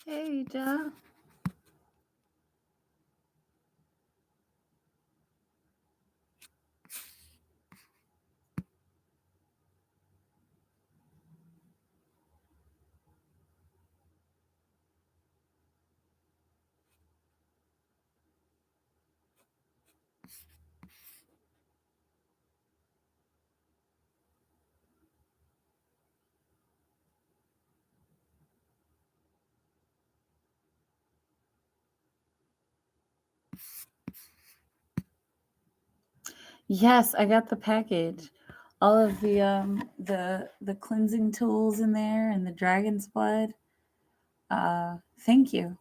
Hey, Ja. Yes, I got the package. All of the cleansing tools in there and the dragon's blood. Thank you.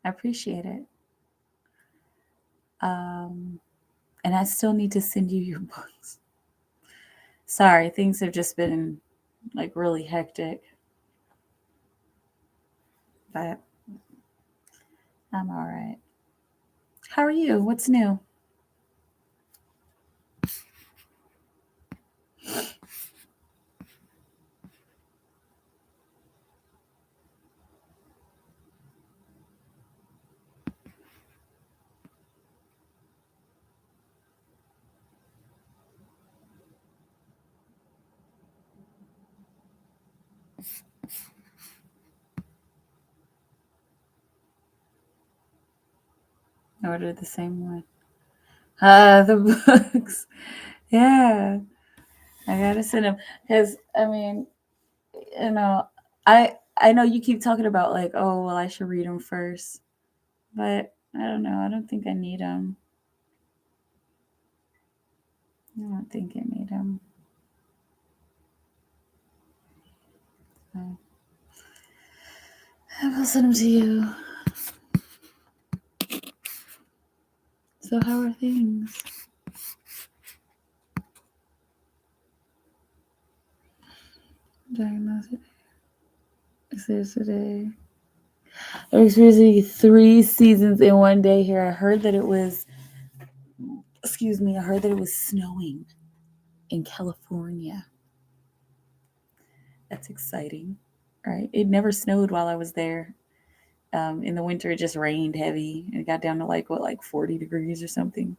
I appreciate it. And I still need to send you your books. Sorry, things have just been like really hectic. But I'm all right. How are you? What's new? I ordered the same one. The books. Yeah, I gotta send them because I mean, you know, I know you keep talking about like, oh, well, I should read them first, but I don't know. I don't think I need them. I don't think I need them. I will send them to you. So how are things? Diagnostic. Is there today? I'm experiencing 3 seasons in one day here. I heard that it was, excuse me, I heard that it was snowing in California. That's exciting, right? It never snowed while I was there. In the winter, it just rained heavy and it got down to like 40 degrees or something.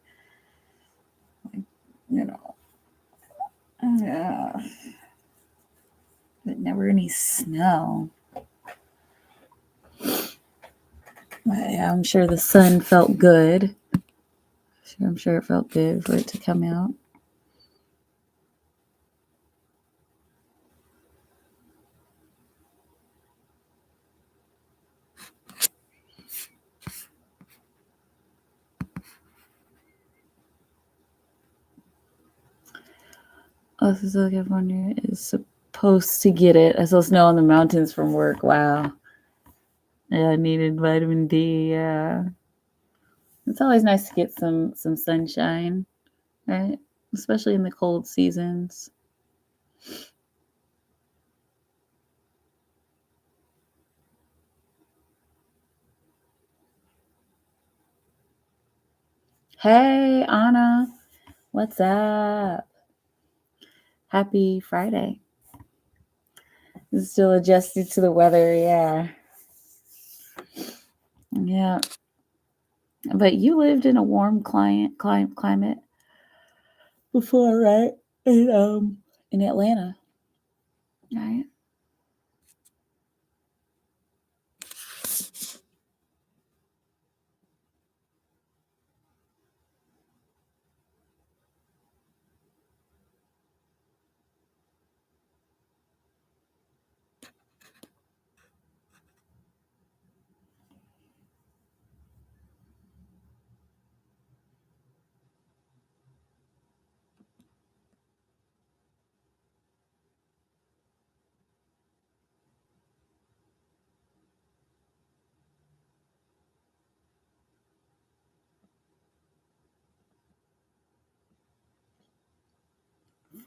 Like, you know, yeah, but never any snow. But yeah, I'm sure the sun felt good. I'm sure it felt good for it to come out. Also, Southern California is supposed to get it. I saw snow on the mountains from work. Wow. Yeah, I needed vitamin D. Yeah. It's always nice to get some sunshine, right? Especially in the cold seasons. Hey, Anna. What's up? Happy Friday. Still adjusted to the weather. Yeah. Yeah. But you lived in a warm climate before, right? In Atlanta, right?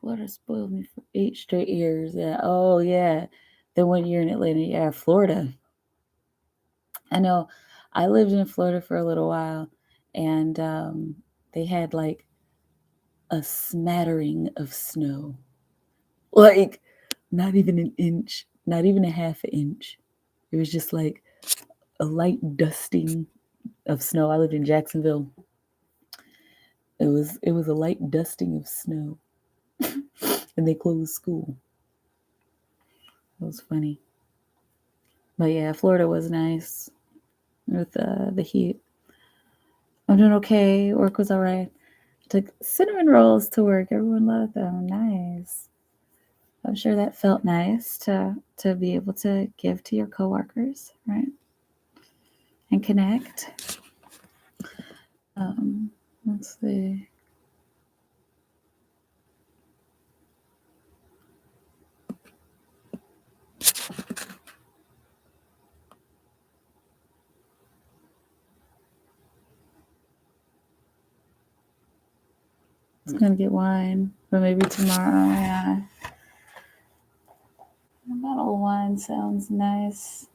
Florida spoiled me for 8 straight years. Yeah. Oh, yeah. The 1 year in Atlanta. Yeah, Florida. I know. I lived in Florida for a little while, and they had like a smattering of snow, like not even an inch, not even a half an inch. It was just like a light dusting of snow. I lived in Jacksonville. It was a light dusting of snow, and they closed school. It was funny. But yeah, Florida was nice with the heat. I'm doing okay. Work was all right. Took cinnamon rolls to work. Everyone loved them. Nice. I'm sure that felt nice to be able to give to your coworkers, right? And connect. Let's see. It's gonna get wine, but maybe tomorrow. Yeah. A bottle of wine sounds nice.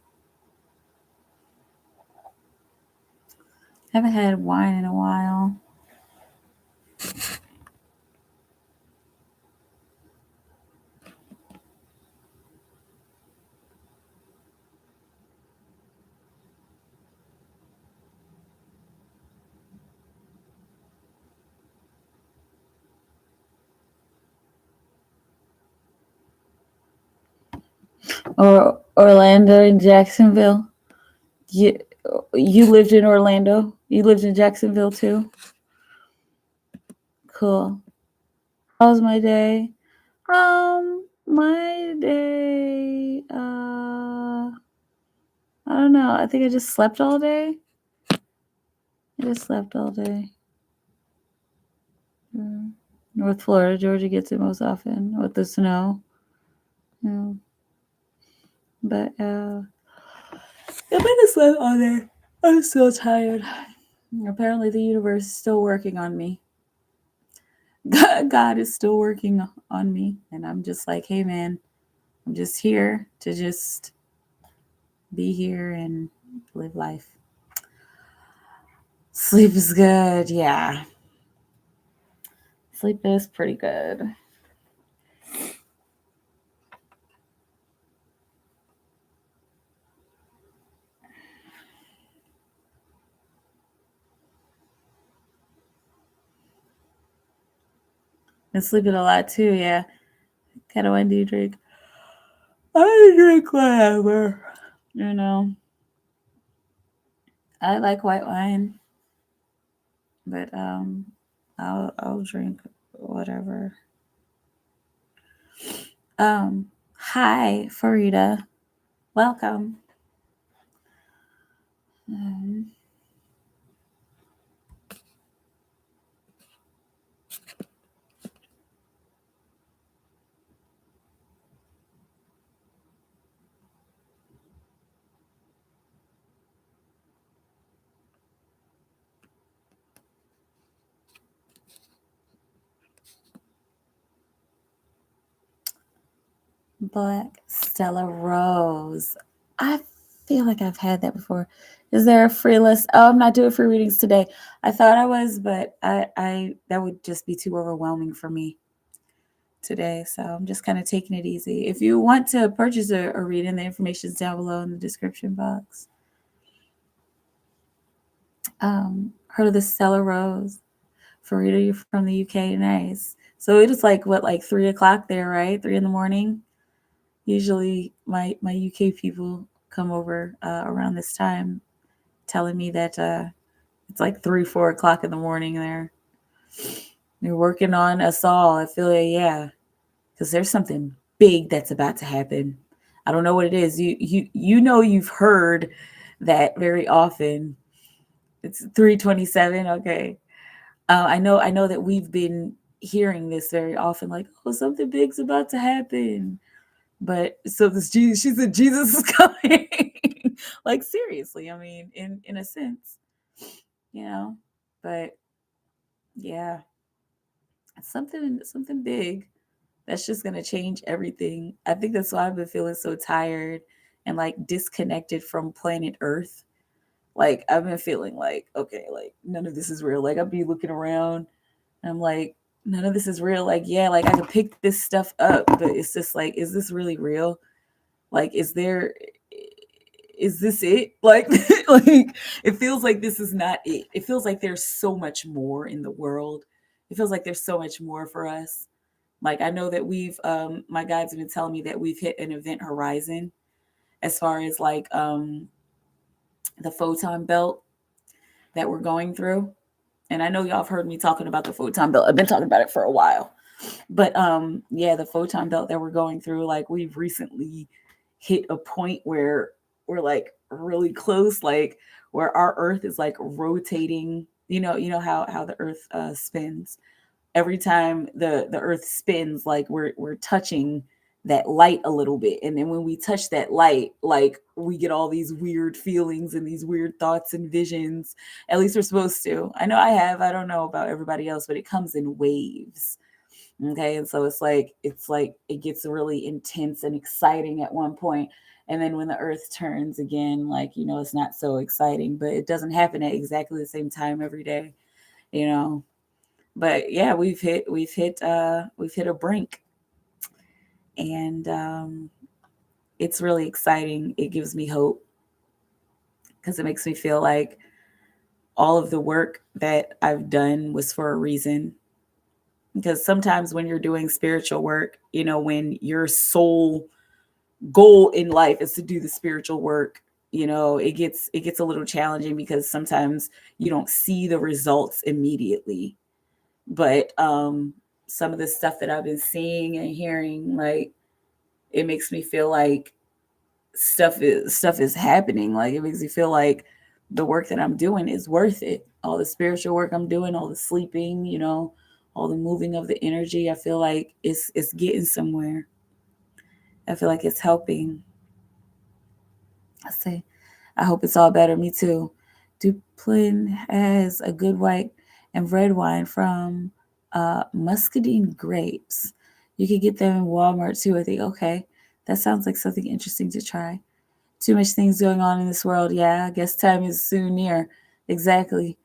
I haven't had wine in a while. Or Orlando and Jacksonville. You lived in Orlando? You lived in Jacksonville too? Cool. How was my day? My day, I don't know. I think I just slept all day. North Florida, Georgia gets it most often with the snow. Yeah. But I just slept all day. I'm so tired. Apparently, the universe is still working on me. God is still working on me, and I'm just like, hey, man, I'm just here to just be here and live life. Sleep is good, yeah. Sleep is pretty good. Been sleeping a lot too, yeah. What kind of wine do you drink? I drink whatever. You know. I like white wine. But I'll drink whatever. Hi, Farida. Welcome. Black Stella Rose. I feel like I've had that before. Is there a free list? Oh, I'm not doing free readings today. I thought I was, but I that would just be too overwhelming for me today. So I'm just kind of taking it easy. If you want to purchase a reading, the information is down below in the description box. Heard of the Stella Rose? Farida, you're from the UK. Nice. So it is like what, like 3:00 there, right? 3 in the morning. Usually my UK people come over around this time, telling me that it's like 3-4 o'clock in the morning there. They're working on us all. I feel like, yeah, because there's something big that's about to happen. I don't know what it is. You know, you've heard that very often. It's 3:27. Okay. I know that we've been hearing this very often, like, oh, something big's about to happen. But so this Jesus, she said Jesus is coming. Like, seriously, I mean, in a sense, you know. But yeah, it's something big that's just gonna change everything. I think that's why I've been feeling so tired and like disconnected from planet Earth. Like, I've been feeling like, okay, like none of this is real. Like, I'll be looking around and I'm like, none of this is real. Like, yeah, like I can pick this stuff up, but it's just like, is this really real? Like, is there is this it? Like, like it feels like this is not it. It feels like there's so much more in the world. It feels like there's so much more for us. Like I know that we've my guides have been telling me that we've hit an event horizon as far as like the photon belt that we're going through. And I know y'all have heard me talking about the photon belt. I've been talking about it for a while. But yeah, the photon belt that we're going through, like we've recently hit a point where we're like really close, like where our earth is like rotating. You know how the earth spins. Every time the earth spins, like we're touching that light a little bit, and then when we touch that light, like we get all these weird feelings and these weird thoughts and visions. At least we're supposed to. I know I have. I don't know about everybody else, but it comes in waves. Okay, and so it's like it gets really intense and exciting at one point, and then when the earth turns again, like it's not so exciting, but it doesn't happen at exactly the same time every day, you know but yeah, we've hit a brink, and it's really exciting. It gives me hope because it makes me feel like all of the work that I've done was for a reason. Because sometimes when you're doing spiritual work, when your sole goal in life is to do the spiritual work, it gets a little challenging because sometimes you don't see the results immediately. But some of the stuff that I've been seeing and hearing, like, it makes me feel like stuff is happening. Like, it makes me feel like the work that I'm doing is worth it. All the spiritual work I'm doing, all the sleeping, all the moving of the energy. I feel like it's getting somewhere. I feel like it's helping. I say, I hope it's all better. Me too. Duplin has a good white and red wine from muscadine grapes. You could get them in Walmart too, I think. Okay, that sounds like something interesting to try. Too much things going on in this world. Yeah, I guess time is soon near. Exactly.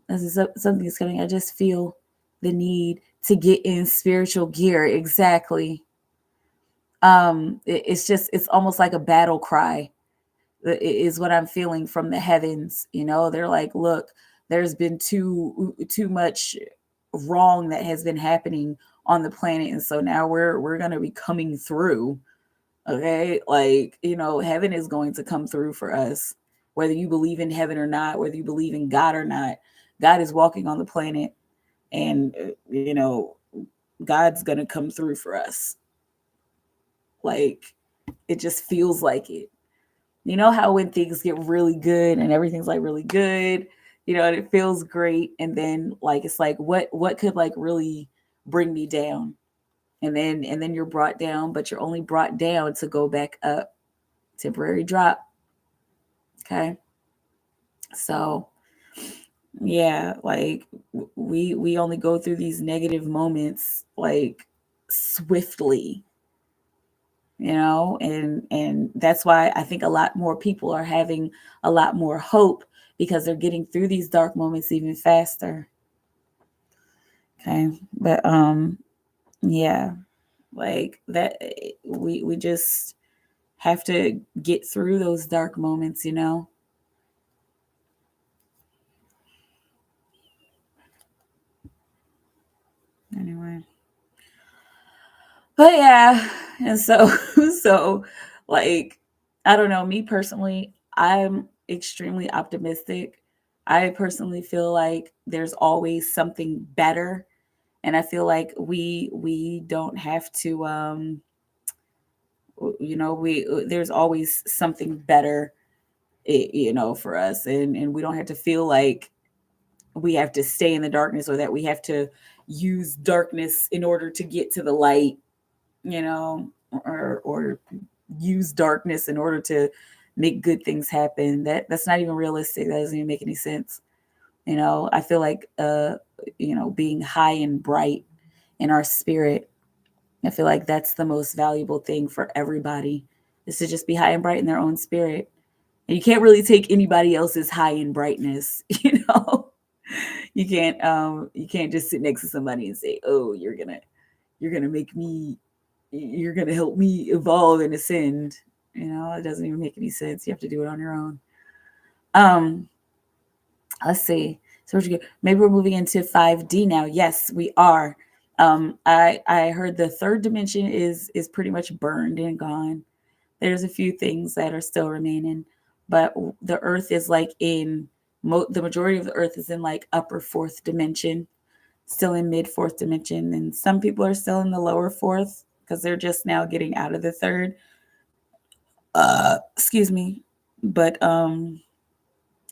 As something is coming. I just feel the need to get in spiritual gear. Exactly. It's almost like a battle cry is what I'm feeling from the heavens. They're like, look, there's been too much wrong that has been happening on the planet, and so now we're gonna be coming through. Okay, like heaven is going to come through for us, whether you believe in heaven or not, whether you believe in God or not. God is walking on the planet, and God's gonna come through for us. Like, it just feels like it. You know how when things get really good and everything's like really good, and it feels great, and then like it's like what could like really bring me down? And then you're brought down, but you're only brought down to go back up. Temporary drop. Okay. So yeah, like we only go through these negative moments like swiftly, and that's why I think a lot more people are having a lot more hope because they're getting through these dark moments even faster. Okay. But yeah, like that, we just have to get through those dark moments. Anyway. But yeah, and so so like I don't know, me personally, I'm extremely optimistic. I personally feel like there's always something better, and I feel like we don't have to we there's always something better, for us, and we don't have to feel like we have to stay in the darkness, or that we have to use darkness in order to get to the light, or use darkness in order to make good things happen. That's not even realistic. That doesn't even make any sense. I feel like being high and bright in our spirit, I feel like that's the most valuable thing for everybody, is to just be high and bright in their own spirit. And you can't really take anybody else's high and brightness. You can't just sit next to somebody and say, oh, you're gonna make me, you're gonna help me evolve and ascend. It doesn't even make any sense. You have to do it on your own. Um, let's see. So maybe we're moving into 5D now. Yes, we are. I heard the third dimension is pretty much burned and gone. There's a few things that are still remaining, but the Earth is like the majority of the Earth is in like upper fourth dimension, still in mid fourth dimension, and some people are still in the lower fourth because they're just now getting out of the third. Excuse me, but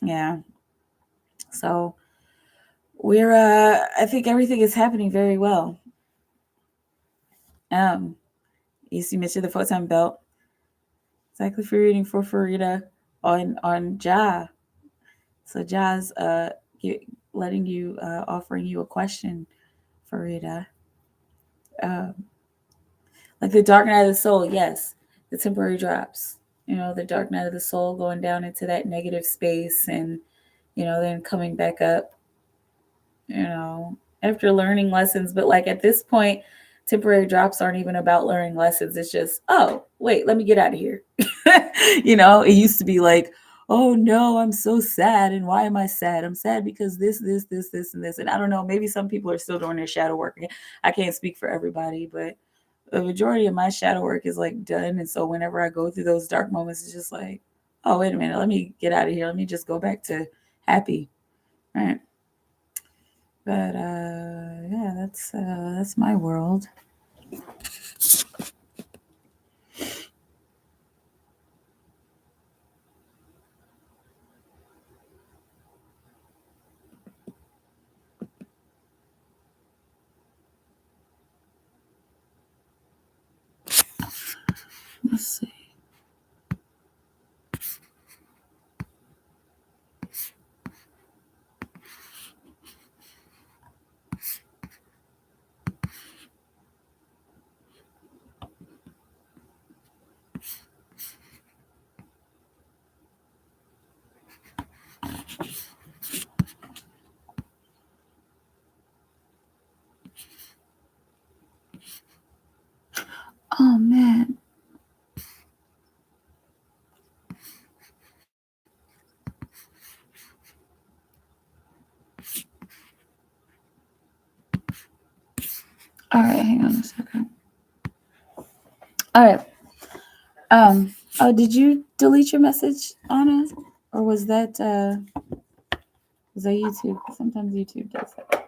yeah. So we're I think everything is happening very well. You mentioned the photon belt. Exactly for reading for Farida on Ja. So Ja's letting you offering you a question, Farida. Like the dark night of the soul, yes, the temporary drops. The dark night of the soul going down into that negative space and then coming back up, after learning lessons. But like at this point, temporary drops aren't even about learning lessons. It's just, oh, wait, let me get out of here. It used to be like, oh no, I'm so sad. And why am I sad? I'm sad because this, and this. And I don't know, maybe some people are still doing their shadow work. I can't speak for everybody, but the majority of my shadow work is like done. And so whenever I go through those dark moments, it's just like, oh, wait a minute, let me get out of here. Let me just go back to happy. Right. But yeah, that's my world. Let's see. Oh man. All right, hang on a second. All right. Oh, did you delete your message, Anna? Or was that YouTube? Sometimes YouTube does that.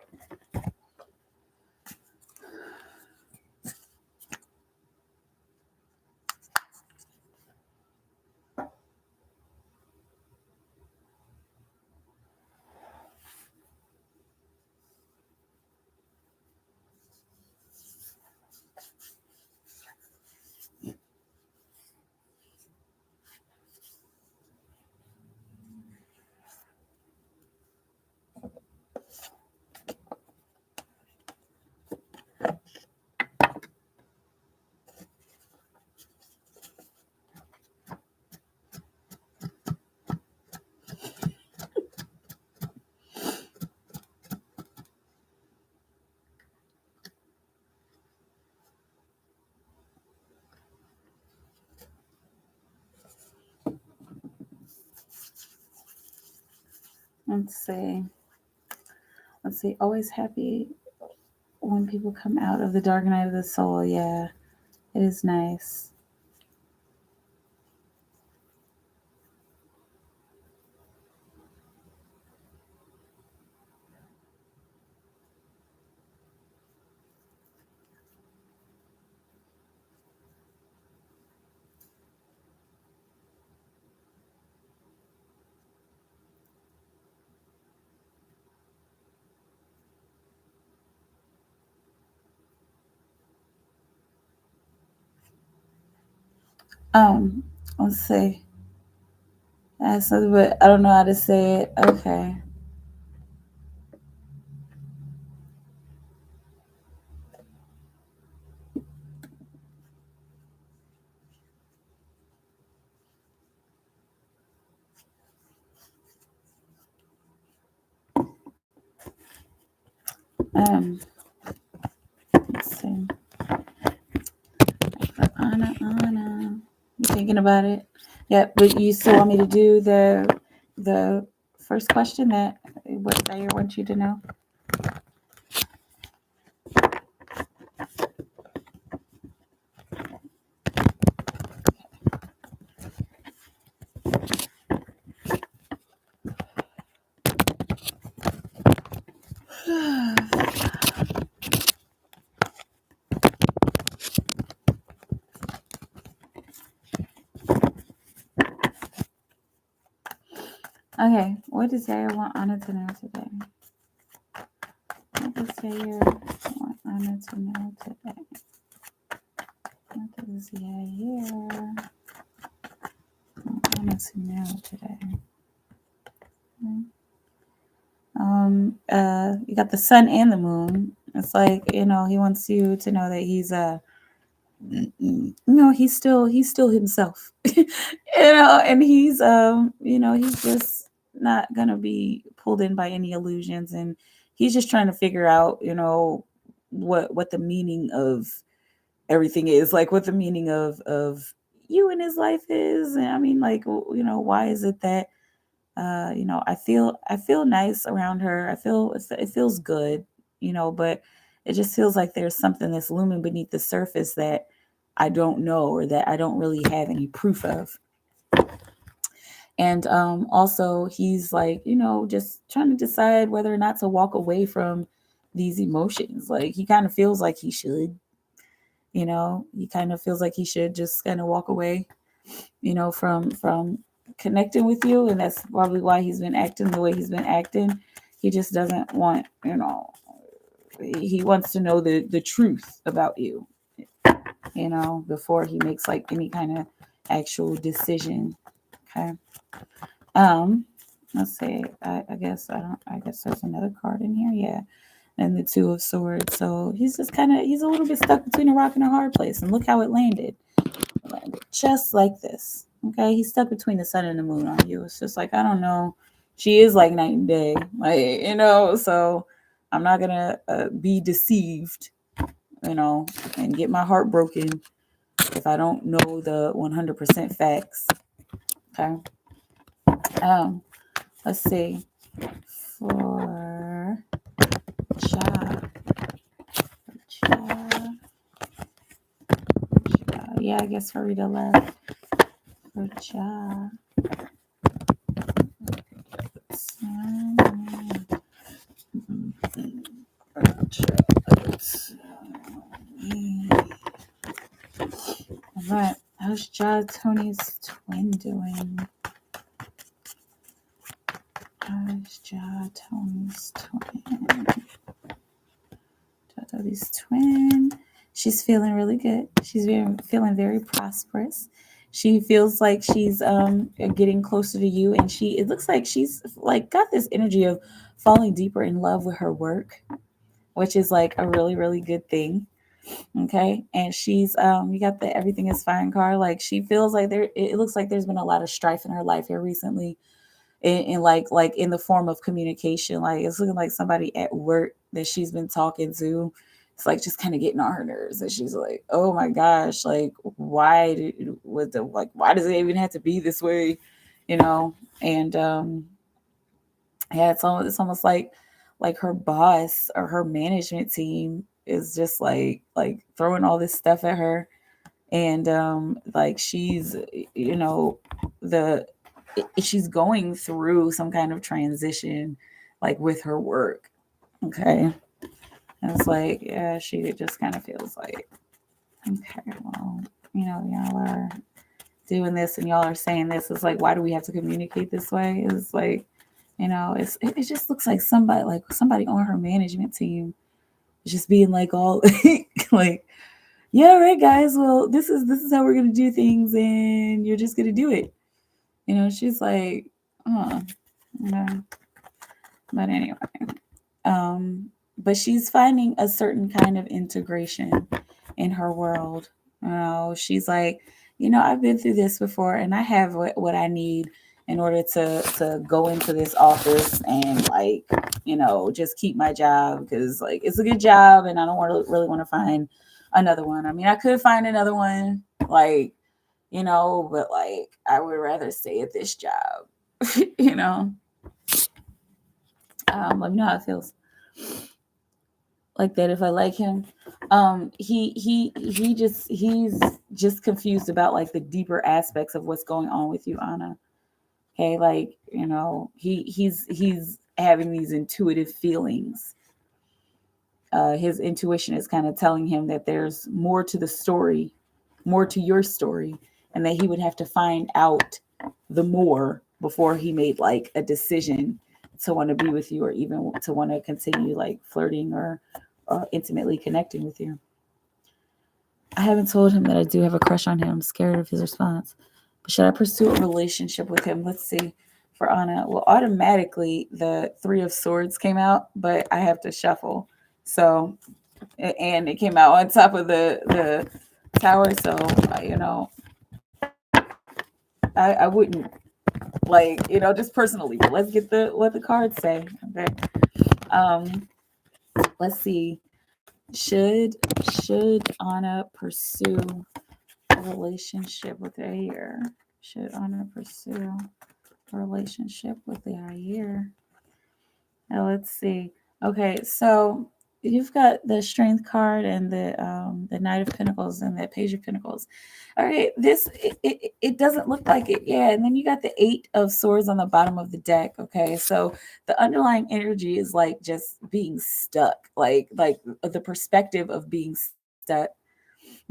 Let's see. Always happy when people come out of the dark night of the soul. Yeah, it is nice. Let's see. But I don't know how to say it. Okay. Let's see. Anna. thinking about it. Yeah, but you still want me to do the first question that what I want you to know? Okay, what does Zaire want Anna to know today? What does Zaire want Anna to know today? What does Zaire want Anna to know today? You got the sun and the moon. It's like, he wants you to know that he's he's still himself. And he's he's just not gonna be pulled in by any illusions, and he's just trying to figure out, what the meaning of everything is, like what the meaning of you in his life is. And I mean, like, why is it that I feel nice around her. It feels good, but it just feels like there's something that's looming beneath the surface that I don't know, or that I don't really have any proof of. And also he's like, just trying to decide whether or not to walk away from these emotions. Like, he kind of feels like he should, he kind of feels like he should just kind of walk away, from connecting with you. And that's probably why he's been acting the way he's been acting. He just doesn't want, he wants to know the truth about you, before he makes like any kind of actual decision. Okay. Let's see. I guess there's another card in here. Yeah. And the Two of Swords. So he's just he's a little bit stuck between a rock and a hard place. And look how it landed. It landed just like this. Okay. He's stuck between the sun and the moon on you. It's just like, I don't know. She is like night and day. Like, so I'm not going to be deceived, and get my heart broken if I don't know the 100% facts. Okay. Let's see. For yeah, I guess for Rita left. For Ja. All right. How's Tony's twin doing? How's Tony's twin? Tony's twin. She's feeling really good. She's feeling very prosperous. She feels like she's getting closer to you, and it looks like she's like got this energy of falling deeper in love with her work, which is like a really, really good thing. Okay. And she's you got the everything is fine card. Like, she feels like it looks like there's been a lot of strife in her life here recently, in like in the form of communication. Like, it's looking like somebody at work that she's been talking to. It's like just kind of getting on her nerves, and she's like, oh my gosh, like, why does it even have to be this way? And yeah, it's almost like her boss or her management team is just like throwing all this stuff at her. And like, she's she's going through some kind of transition, like, with her work. Okay. And it's like, yeah, she just kind of feels like, okay, well, y'all are doing this and y'all are saying this. It's like, why do we have to communicate this way? It's like, it just looks like somebody on her management team is just being like all like, yeah, all right, guys, well, this is how we're gonna do things, and you're just gonna do it. She's like, but anyway, but she's finding a certain kind of integration in her world. She's like, I've been through this before, and I have what I need in order to go into this office and, like, just keep my job, because, like, it's a good job, and I don't really want to find another one. I mean, I could find another one, like, but like I would rather stay at this job. you know. Let me know how it feels. Like that if I like him. He's just confused about like the deeper aspects of what's going on with you, Anna. Okay, like, he's having these intuitive feelings. His intuition is kind of telling him that there's more to the story, more to your story, and that he would have to find out the more before he made like a decision to want to be with you, or even to want to continue like flirting or intimately connecting with you. I haven't told him that I do have a crush on him. I'm scared of his response. But should I pursue a relationship with him? Let's see. For Anna, well, automatically the Three of Swords came out, but I have to shuffle. So, and it came out on top of the tower. So, I wouldn't like, just personally. But let's get what the cards say. Okay. Um, let's see. Should Anna pursue a relationship with Adhere? Should Anna pursue a relationship with the Adhere? Now let's see. Okay, so you've got the Strength card and the Knight of Pentacles and the Page of Pentacles. All right, it doesn't look like it. Yeah, and then you got the Eight of Swords on the bottom of the deck. Okay, so the underlying energy is like just being stuck, like the perspective of being stuck.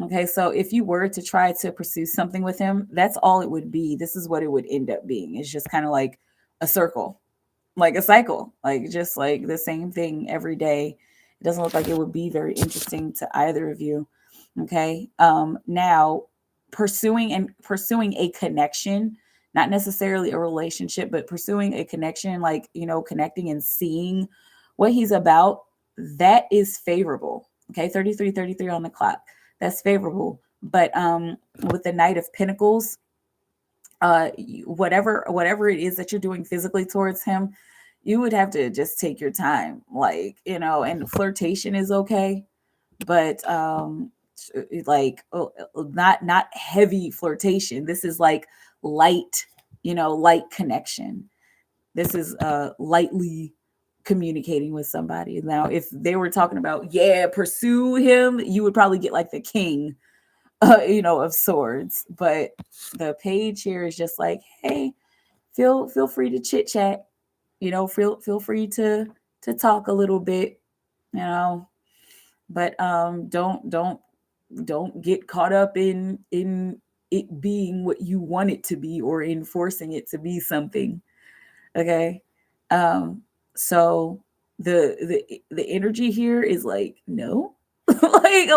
Okay, so if you were to try to pursue something with him, that's all it would be. This is what it would end up being. It's just kind of like a circle, like a cycle, like just like the same thing every day. It doesn't look like it would be very interesting to either of you. Okay. Now pursuing a connection, not necessarily a relationship, but pursuing a connection, like, connecting and seeing what he's about, that is favorable. Okay. 33 on the clock. That's favorable. But with the Knight of Pentacles, whatever it is that you're doing physically towards him, you would have to just take your time, like, and flirtation is okay, but like, not heavy flirtation. This is like light, light connection. This is lightly communicating with somebody. Now if they were talking about, yeah, pursue him, you would probably get like the King of Swords. But the Page here is just like, hey, feel free to chit chat, feel free to talk a little bit, but don't get caught up in it being what you want it to be, or in forcing it to be something. Okay. So the energy here is like, no. like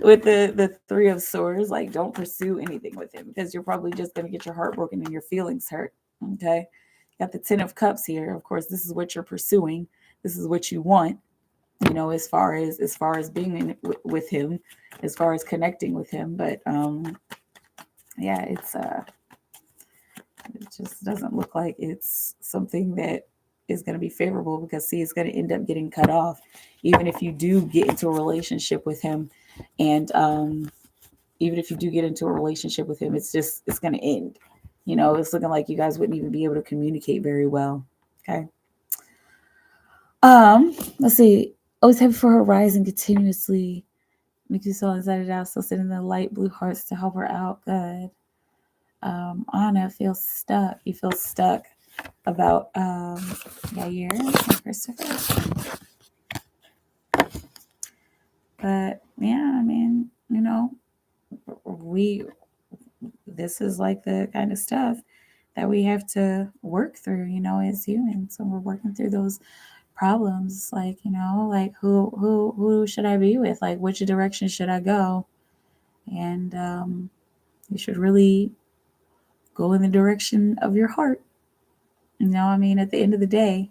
with the Three of Swords, like, don't pursue anything with him, because you're probably just going to get your heart broken and your feelings hurt. Okay. Got the Ten of Cups here. Of course, this is what you're pursuing. This is what you want, as far as being with him, as far as connecting with him. But yeah, it just doesn't look like it's something that is going to be favorable, because see, it's going to end up getting cut off, even if you do get into a relationship with him. And even if you do get into a relationship with him, it's going to end. It's looking like you guys wouldn't even be able to communicate very well. Okay. Let's see. Always happy for her rising continuously. Make you so excited out. So sending the light blue hearts to help her out. Good. Anna feels stuck. You feel stuck about Yair and Christopher. But yeah, I mean, this is like the kind of stuff that we have to work through, as humans. So we're working through those problems, like, like who should I be with? Like, which direction should I go? And you should really go in the direction of your heart. I mean, at the end of the day,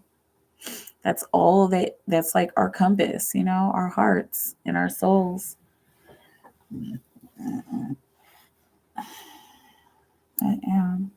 that's all that's like our compass, our hearts and our souls. I am.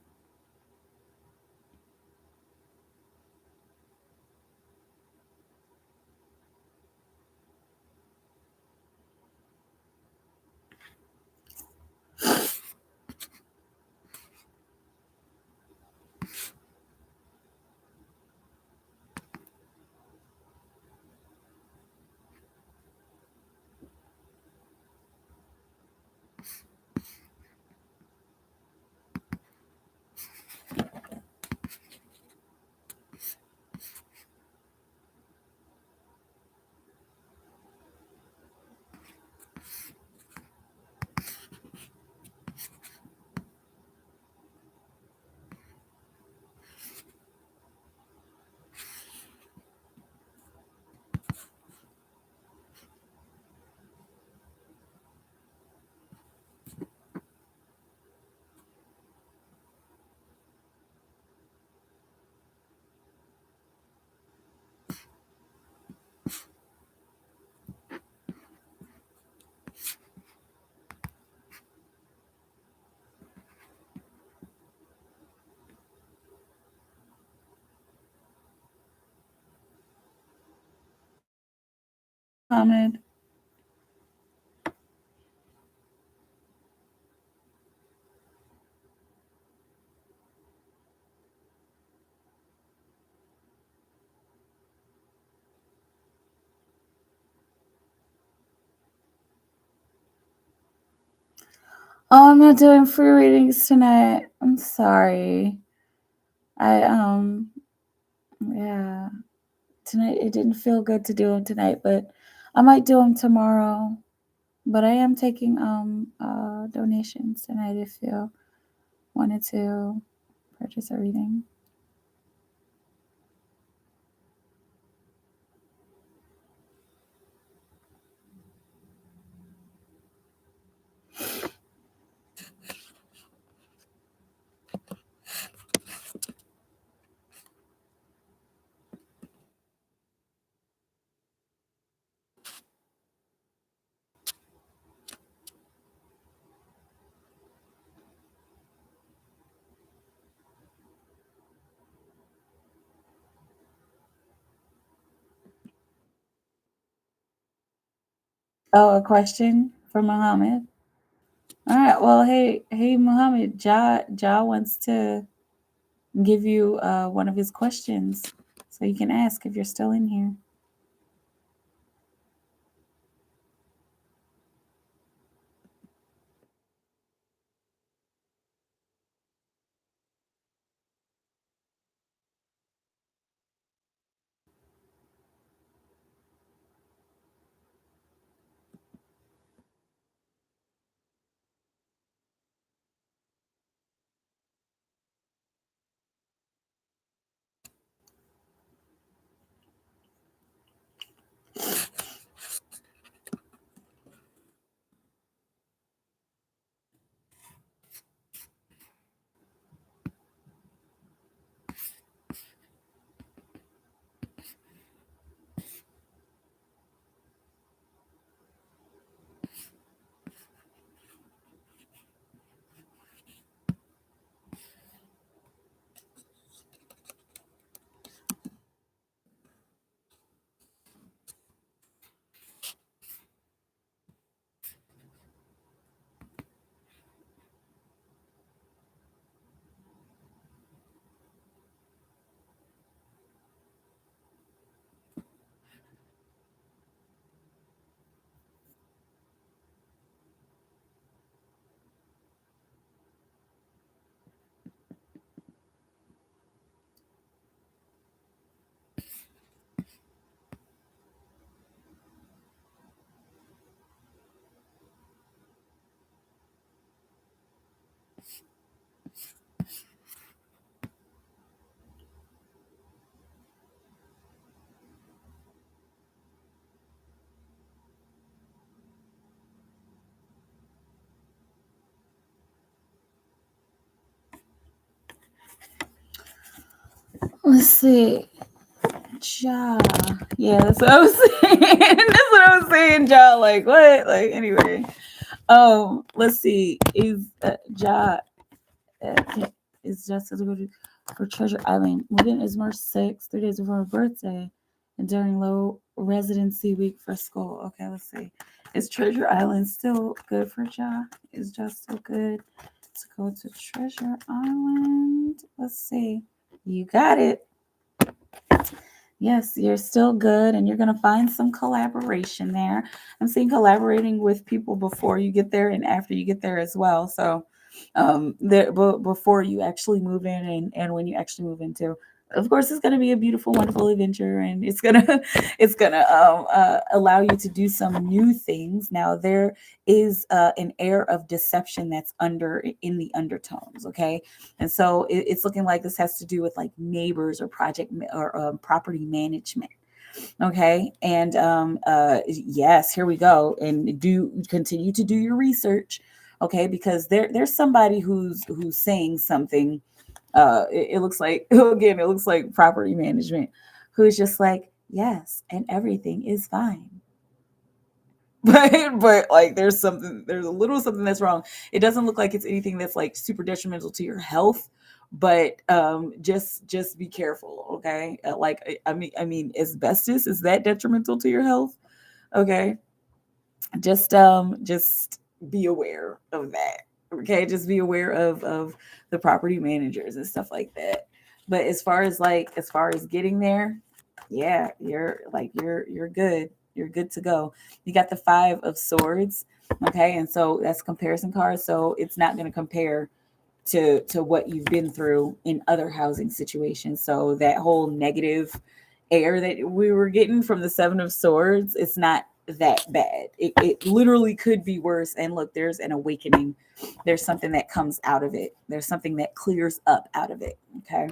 Muhammad? Oh, I'm not doing free readings tonight. I'm sorry. I yeah. Tonight it didn't feel good to do them tonight, but I might do them tomorrow. But I am taking donations tonight if you wanted to purchase a reading. Oh, a question for Muhammad. All right. Well, hey, Muhammad. Ja wants to give you one of his questions, so you can ask if you're still in here. Let's see. Ja. Yeah, that's what I was saying. That's what I was saying, Ja. Like, what? Like, anyway. Let's see. Ja is just as good for Treasure Island. Moving is March 6th, 3 days before her birthday, and during low residency week for school. Okay, let's see. Is Treasure Island still good for Ja? Is Ja still good to go to Treasure Island? Let's see. You got it. Yes, you're still good, and you're going to find some collaboration there. I'm seeing collaborating with people before you get there and after you get there as well. So, before you actually move in and when you actually move into, of course, it's going to be a beautiful, wonderful adventure, and it's gonna allow you to do some new things. Now, there is an air of deception that's in the undertones. Okay, and so it's looking like this has to do with like neighbors or or property management. Okay, and yes, here we go, and do continue to do your research. Okay, because there's somebody who's saying something. It looks like again, it looks like property management, who's just like, yes, and everything is fine. But like there's a little something that's wrong. It doesn't look like it's anything that's like super detrimental to your health, but just be careful. Okay, like I mean asbestos, is that detrimental to your health? Okay. Just be aware of that. Okay. Just be aware of the property managers and stuff like that. But as far as getting there, yeah, you're good. You're good to go. You got the 5 of Swords. Okay. And so that's comparison cards. So it's not going to compare to what you've been through in other housing situations. So that whole negative air that we were getting from the 7 of Swords, it's not that bad. It literally could be worse. And look, there's an awakening. There's something that comes out of it. There's something that clears up out of it. Okay.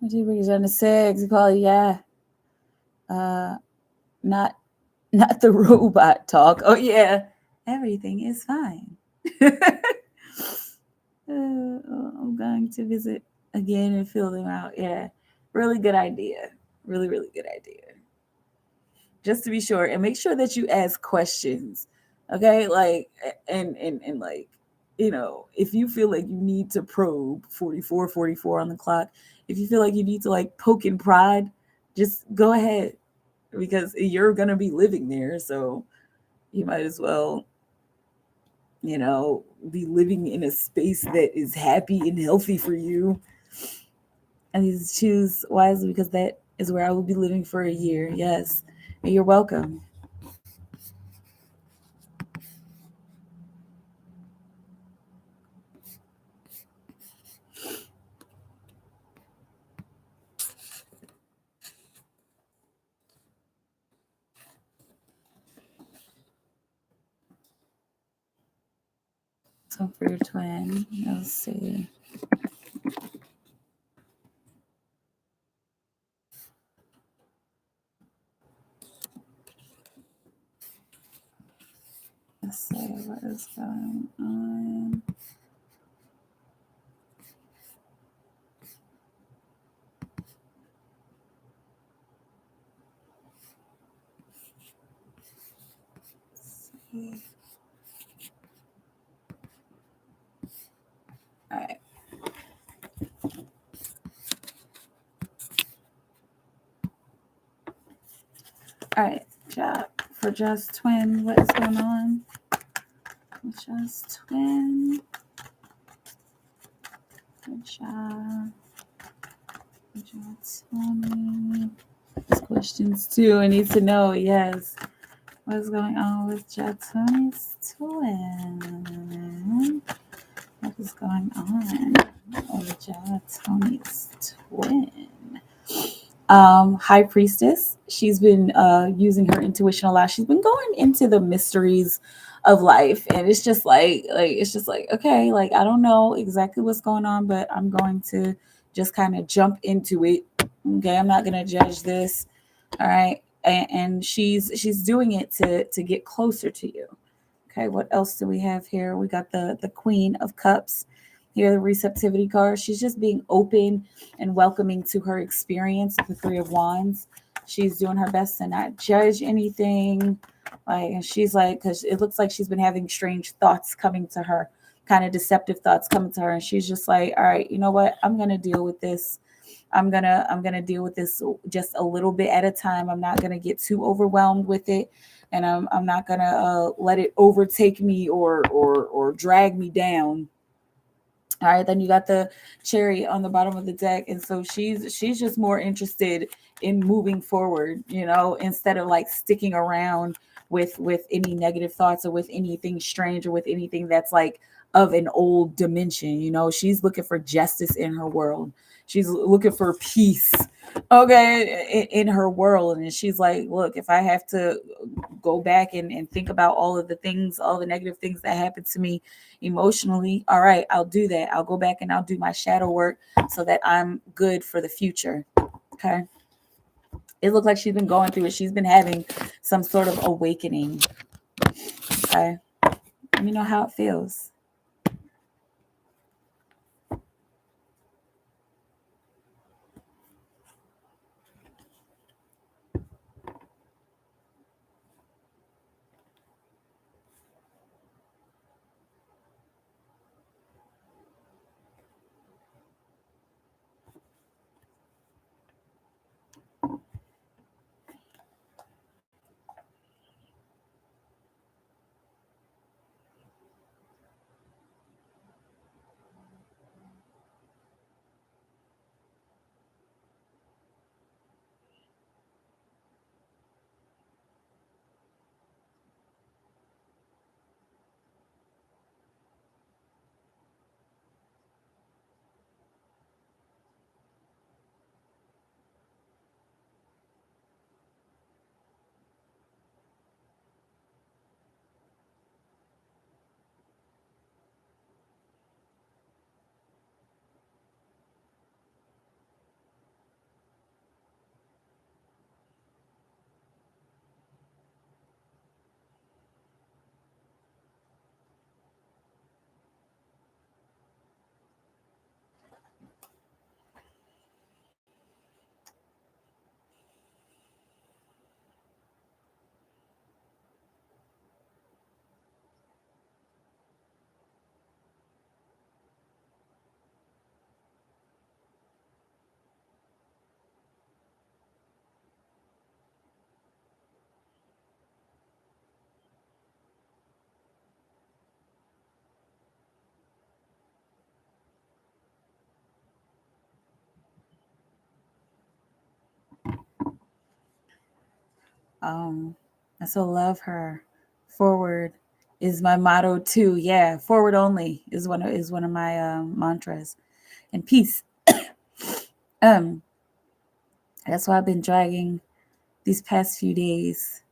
What do you bring on the 6? Equality, yeah. Uh, not the robot talk. Oh yeah, everything is fine. I'm going to visit again and fill them out. Yeah, really good idea. Really, really good idea. Just to be sure, and make sure that you ask questions. Okay, like and like, if you feel like you need to probe 44 on the clock, if you feel like you need to like poke and prod, just go ahead, because you're gonna be living there, so you might as well, be living in a space that is happy and healthy for you. And you choose wisely, because that is where I will be living for a year. Yes. And you're welcome. So for your twin, let's see. Let's see what is going on. All right. All right. For Just Twin, what is going on? Just Twin. Good job. Good job, Tony. There's questions too. I need to know. Yes. What is going on with Tony's twin? What is going on with Tony's twin? High Priestess. She's been using her intuition a lot. She's been going into the mysteries of life, and it's just like okay, like I don't know exactly what's going on, but I'm going to just kind of jump into it. Okay, I'm not gonna judge this. All right, and she's doing it to get closer to you. Okay, what else do we have here? We got the Queen of Cups. Here, the receptivity card. She's just being open and welcoming to her experience. The 3 of Wands. She's doing her best to not judge anything. Like, and she's like, because it looks like she's been having strange thoughts coming to her, kind of deceptive thoughts coming to her, and she's just like, all right, you know what? I'm gonna deal with this. I'm gonna deal with this just a little bit at a time. I'm not gonna get too overwhelmed with it, and I'm not gonna let it overtake me or drag me down. All right, then you got the cherry on the bottom of the deck, and so she's just more interested in moving forward, you know, instead of like sticking around with any negative thoughts or with anything strange or with anything that's like of an old dimension. You know, she's looking for justice in her world. She's looking for peace, okay, in her world. And she's like, look, if I have to go back and think about all of the things, all the negative things that happened to me emotionally, all right, I'll do that. I'll go back and I'll do my shadow work so that I'm good for the future. Okay. It looked like she's been going through it. She's been having some sort of awakening. Okay. Let me know how it feels. I so love her. Forward is my motto too. Yeah, forward only is one of my mantras. And peace. um, that's why I've been dragging these past few days.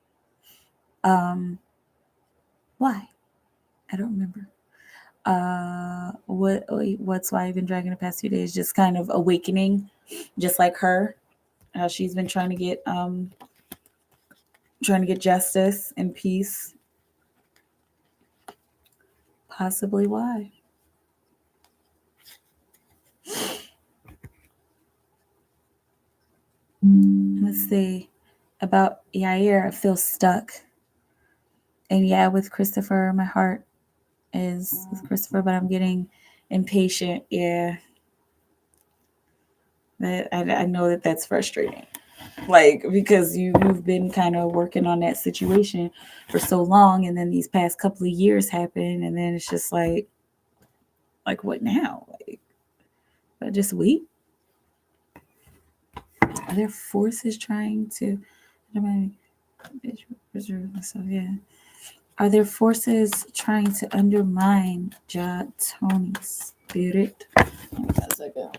Why? I don't remember. What's why I've been dragging the past few days? Just kind of awakening, just like her. How she's been trying to get justice and peace. Possibly why. Let's see. About Yair, I feel stuck. And yeah, with Christopher, my heart is with Christopher, but I'm getting impatient. Yeah. I know that that's frustrating. Like, because you've been kind of working on that situation for so long, and then these past couple of years happen, and then it's just like what now? Like, but just wait. Are there forces trying to preserve myself? Yeah. Are there forces trying to undermine Tony's spirit? Hold on a second.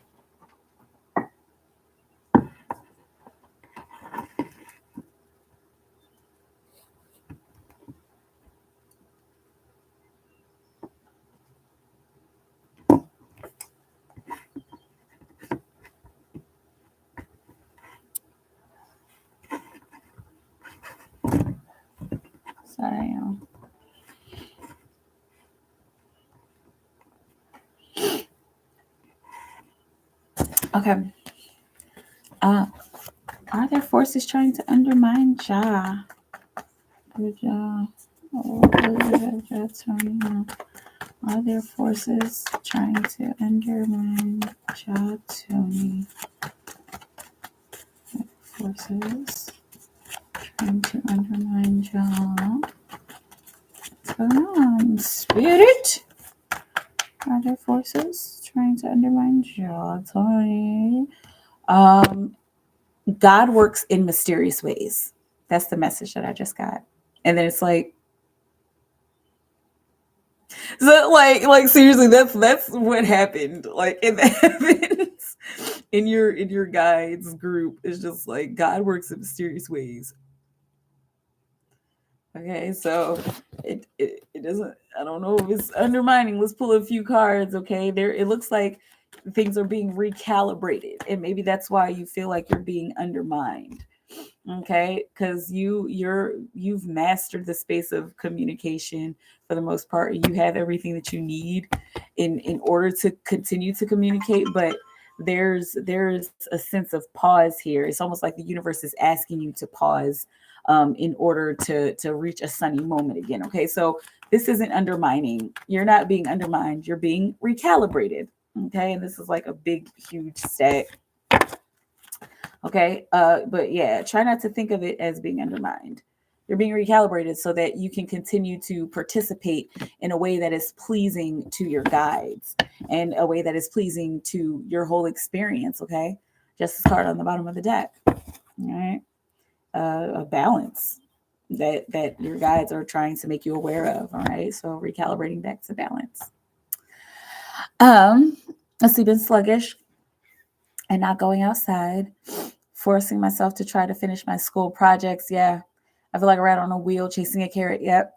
Sorry, y'all. Okay. Are there forces trying to undermine Ja? Ja. Oh, Tony. Are there forces trying to undermine Tony? Forces trying to undermine What's going on? Spirit? Are there forces trying to undermine you, Tony. God works in mysterious ways. That's the message that I just got. And then it's like, so like seriously, that's what happened. Like it happens in your guides group. It's just like God works in mysterious ways. Okay, so it doesn't. I don't know if it's undermining. Let's pull a few cards. Okay, there. It looks like things are being recalibrated, and maybe that's why you feel like you're being undermined. Okay, because you've mastered the space of communication for the most part. You have everything that you need in order to continue to communicate, but there's a sense of pause here. It's almost like the universe is asking you to pause in order to reach a sunny moment again. Okay, so this isn't undermining. You're not being undermined. You're being recalibrated. Okay, and this is like a big, huge stack. Okay, but yeah, try not to think of it as being undermined. You're being recalibrated so that you can continue to participate in a way that is pleasing to your guides and a way that is pleasing to your whole experience. Okay, Justice card on the bottom of the deck. All right, a balance that your guides are trying to make you aware of. All right, so recalibrating back to balance. Let's see, been sluggish and not going outside, forcing myself to try to finish my school projects. Yeah, I feel like a rat on a wheel chasing a carrot. Yep,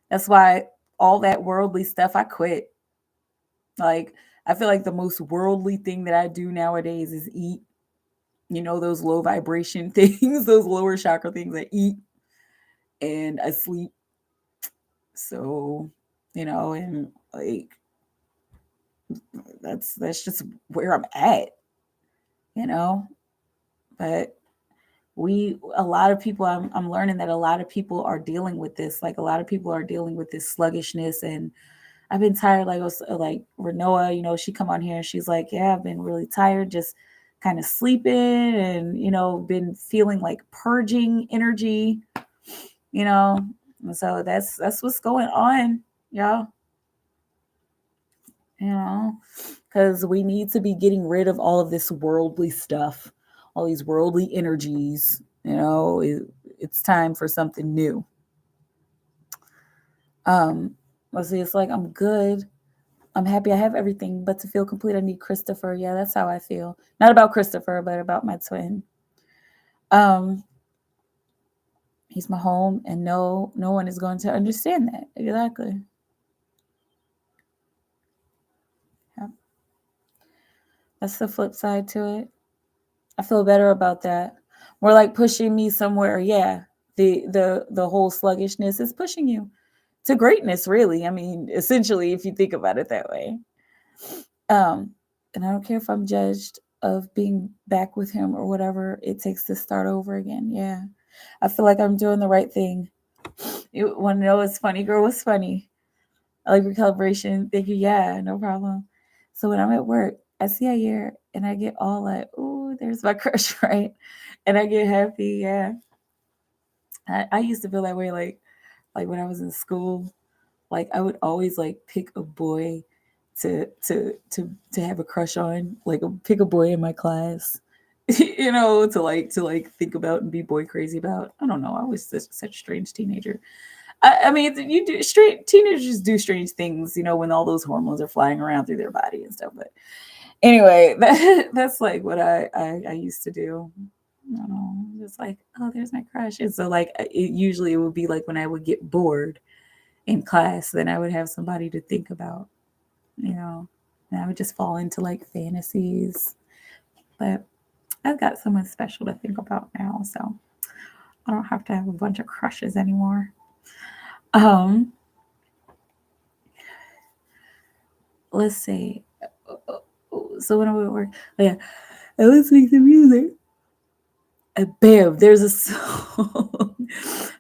that's why all that worldly stuff I quit. Like, I feel like the most worldly thing that I do nowadays is eat. You know, those low vibration things, those lower chakra things. I eat and I sleep. So, and like that's just where I'm at, you know. But a lot of people, I'm learning that a lot of people are dealing with this. Like a lot of people are dealing with this sluggishness, and I've been tired. Like Renoa, she come on here and she's like, yeah, I've been really tired, just kind of sleeping, and been feeling like purging energy, and so that's what's going on, y'all. Because we need to be getting rid of all of this worldly stuff, all these worldly energies. It's time for something new. Let's see, it's like, I'm good. I'm happy I have everything, but to feel complete, I need Christopher. Yeah, that's how I feel. Not about Christopher, but about my twin. He's my home, and no one is going to understand that. Exactly. Yeah. That's the flip side to it. I feel better about that. More like pushing me somewhere. Yeah, the whole sluggishness is pushing you to greatness, really. I mean, essentially, if you think about it that way. And I don't care if I'm judged of being back with him or whatever it takes to start over again. Yeah, I feel like I'm doing the right thing. You want to know what's funny? Girl, what's funny? I like recalibration. Thank you. Yeah, no problem. So when I'm at work, I see a year and I get all like, ooh, there's my crush, right? And I get happy. Yeah. I used to feel that way, like when I was in school. Like I would always like pick a boy to have a crush on, like pick a boy in my class, to think about and be boy crazy about. I don't know. I was such a strange teenager. I mean, you do strange teenagers do strange things, when all those hormones are flying around through their body and stuff. But anyway, that's like what I used to do. I don't know, just like, oh, there's my crush. And so like it would be like when I would get bored in class, then I would have somebody to think about, and I would just fall into like fantasies. But I've got someone special to think about now, so I don't have to have a bunch of crushes anymore. Let's see. So when I would work, oh yeah, let's make the music. Bam, there's a song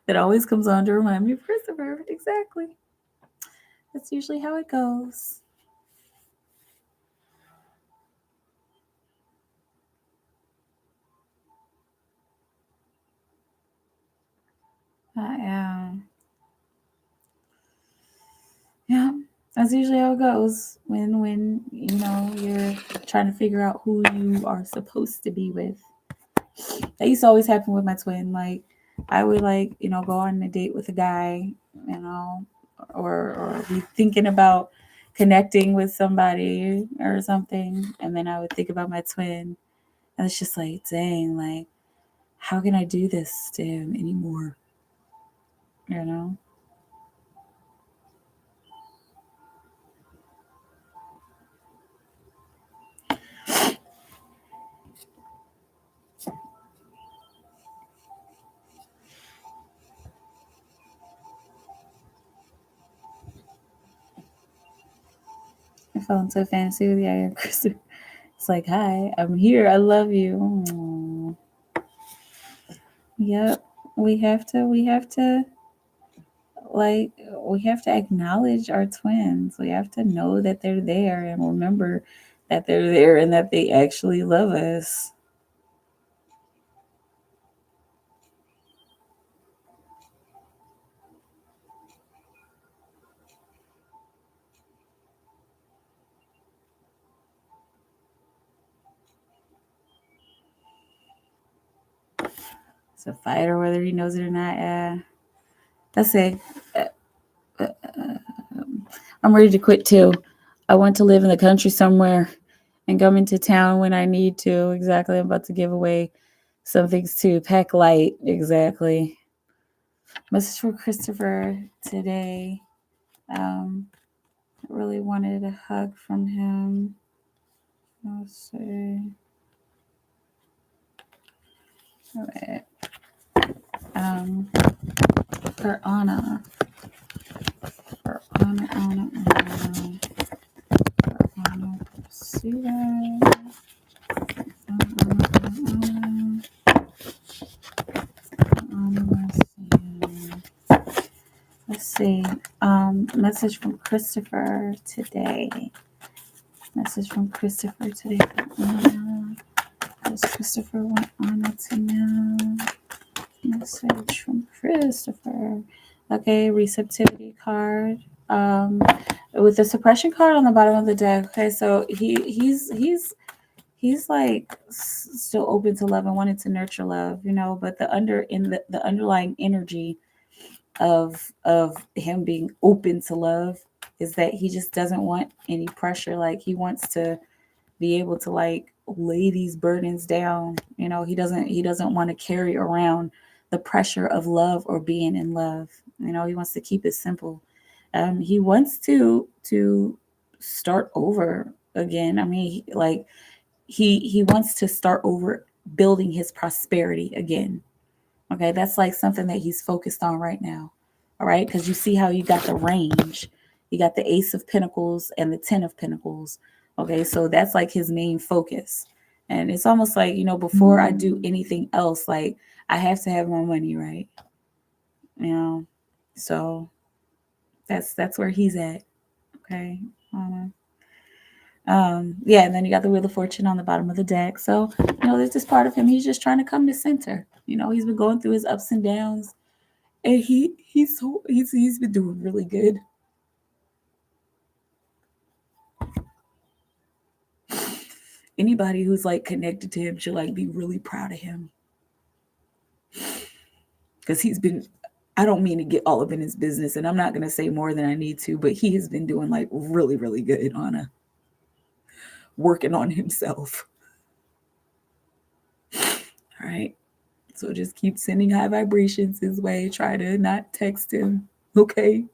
that always comes on to remind me of Christopher. Exactly. That's usually how it goes. I am. Yeah. That's usually how it goes when you're trying to figure out who you are supposed to be with. That used to always happen with my twin. Like I would go on a date with a guy, you know, or be thinking about connecting with somebody or something, and then I would think about my twin, and it's just like, dang, like how can I do this to him anymore? You know? I fell into a fantasy with Yaya Chris. It's like, hi, I'm here. I love you. Aww. Yep. We have to like we have to acknowledge our twins. We have to know that they're there and remember that they're there and that they actually love us. It's a fighter whether he knows it or not. Let's say uh, I'm ready to quit too. I want to live in the country somewhere and come into town when I need to. Exactly. I'm about to give away some things too. Pack light. Exactly. Message for Christopher today. Really wanted a hug from him. Let's see. All right. Um, for Anna. For Anna. Anna. See that. Let's see. Message from Christopher today. Message from Christopher today. Does Christopher want Anna to know? Message from Christopher. Okay, receptivity card. With the suppression card on the bottom of the deck. Okay, so he's like still open to love and wanting to nurture love, but the underlying energy of him being open to love is that he just doesn't want any pressure. Like he wants to be able to like lay these burdens down. He doesn't want to carry around the pressure of love or being in love. He wants to keep it simple. He wants to start over again. I mean, like he wants to start over building his prosperity again. Okay, that's like something that he's focused on right now. All right, because you see how you got the range, you got the Ace of Pentacles and the Ten of Pentacles. Okay, so that's like his main focus. And it's almost like, before I do anything else, like I have to have my money, right? You know, so that's where he's at. Okay. Yeah, and then you got the Wheel of Fortune on the bottom of the deck. So, there's this part of him, he's just trying to come to center. He's been going through his ups and downs, and he's been doing really good. Anybody who's like connected to him should like be really proud of him. Because he's been, I don't mean to get all up in his business, and I'm not gonna say more than I need to, but he has been doing like really, really good on working on himself. All right. So just keep sending high vibrations his way. Try to not text him, okay?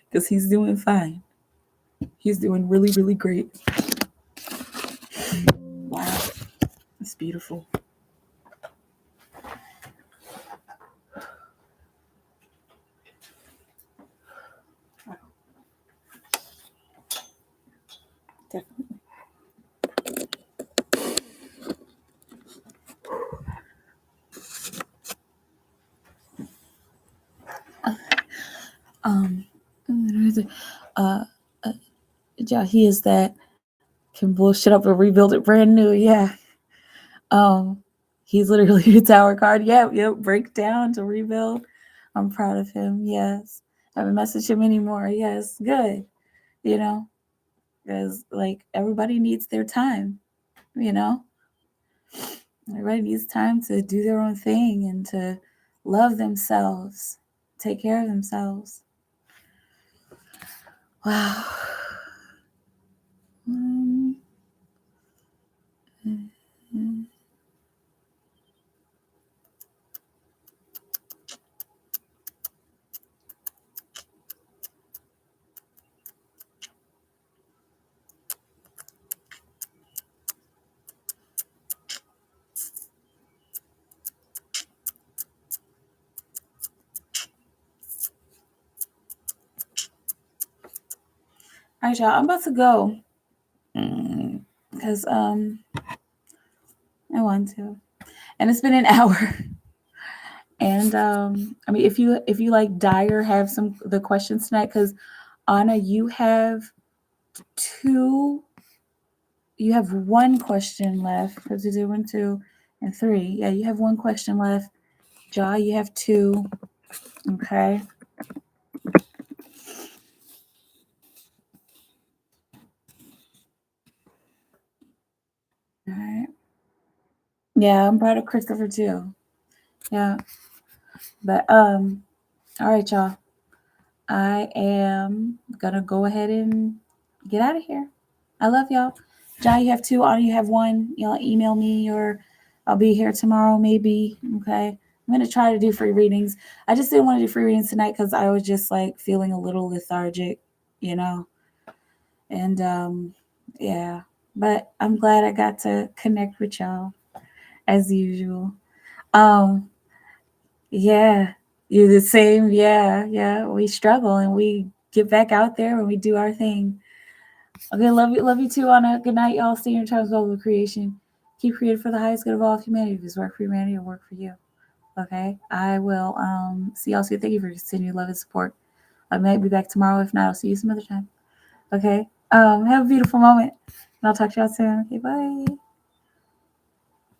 Because he's doing fine. He's doing really, really great. Wow. It's beautiful. Definitely. Um, uh, yeah, he is that can bullshit up and rebuild it brand new. Yeah. Um, he's literally the Tower card. Yep. Break down to rebuild. I'm proud of him. Yes. I haven't messaged him anymore. Yes. Good. you know, because like everybody needs their time, you know, everybody needs time to do their own thing and to love themselves, take care of themselves. Wow. Mm, mm, mm. All right, y'all. I'm about to go because I want to, and it's been an hour. And I mean, if you like Dyer have some the questions tonight, because Anna, two, you have one question left because you did 1, 2, and 3. Yeah, you have one question left. Ja, you have 2. Okay. All right. Yeah, I'm proud of Christopher too. Yeah, but all right, y'all. I am gonna go ahead and get out of here. I love y'all. Ja, you have 2. Anna, you have 1. Y'all email me or I'll be here tomorrow, maybe. Okay. I'm gonna try to do free readings. I just didn't want to do free readings tonight because I was just like feeling a little lethargic, you know. And yeah. But I'm glad I got to connect with y'all as usual. Um, yeah. You're the same. Yeah, yeah. We struggle and we get back out there and we do our thing. Okay, love you too, Anna. Good night, y'all. Stay in your times of creation. Keep creating for the highest good of all of humanity. If it's work for humanity or work for you. Okay. I will see y'all soon. Thank you for your continued love and support. I might be back tomorrow. If not, I'll see you some other time. Okay. Have a beautiful moment. And I'll talk to y'all soon. Okay, bye.